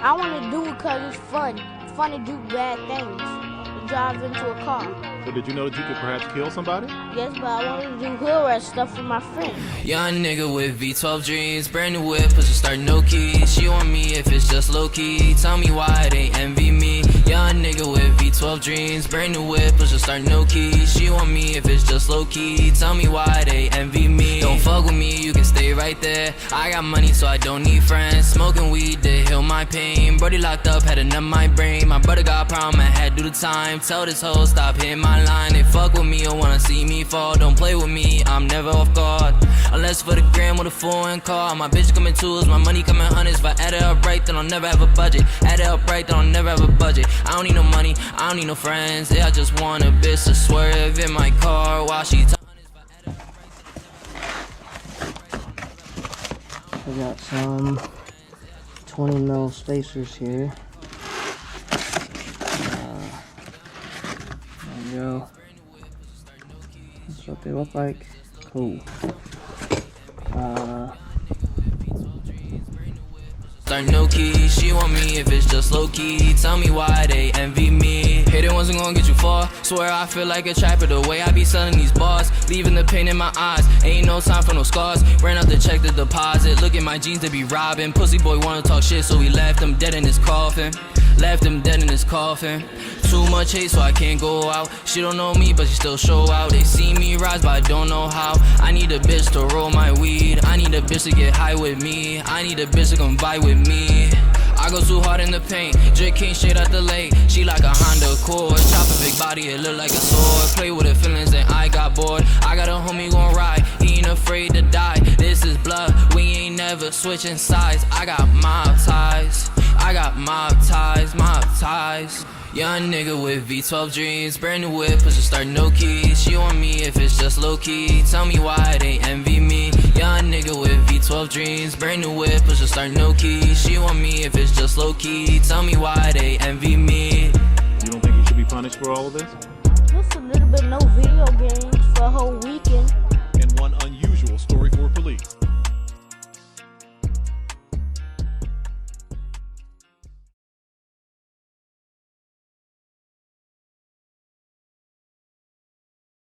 I want to do it because it's fun. It's fun to do bad things. To drive into a car. So did you know that you could perhaps kill somebody? Yes, but I wanted to do hood rat stuff with my friends. Young nigga with V12 dreams, brand new whip, push a start no key. She want me if it's just low key. Tell me why they envy me. Young nigga with V12 dreams, brand new whip, push a start no key. She want me if it's just low key. Tell me why they envy me. Don't fuck with me, you can stay right there. I got money so I don't need friends. Smoking weed to heal my pain. Brody locked up, had enough my brain. My brother got a problem, I had to do the time. Tell this hoe stop hitting my line. They fuck with me or wanna see me fall. Don't play with me, I'm never off guard. Unless for the gram with a foreign car. My bitch coming twos, my money coming hundreds. If I add it up right, then I'll never have a budget. Add it up right, then I'll never have a budget. I don't need no money, I don't need no friends. Yeah, I just want a bitch to swerve in my car while she I got some 20 mil spacers here. There we go. That's what they look like. Cool. Start no key, she want me if it's just low key. Tell me why they envy me. Hating wasn't gonna get you far. Swear I feel like a trapper the way I be selling these bars. Leaving the pain in my eyes, ain't no time for no scars. Ran out to check the deposit, look at my jeans they be robbing. Pussy boy wanna talk shit so we left him dead in his coffin. Left him dead in his coffin. Too much hate so I can't go out. She don't know me but she still show out. They see me rise but I don't know how. I need a bitch to roll my weed. I need a bitch to get high with me. I need a bitch to come vibe with me. I go too hard in the paint. Drake King straight out the lake. She like a Honda Accord. Chop a big body, it look like a sword. Play with her feelings and I got bored. I got a homie gon' ride, he ain't afraid to die. This is blood, we ain't never switching sides. I got mob ties, I got mob ties, mob ties. Young nigga with V12 dreams, brand new whip, push a start no key. She want me if it's just low key. Tell me why they envy me. Young nigga with V12 dreams, brand new whip, push a start no key. She want me if it's just low key. Tell me why they envy me. You don't think you should be punished for all of this? Just a little bit no video games for a whole weekend.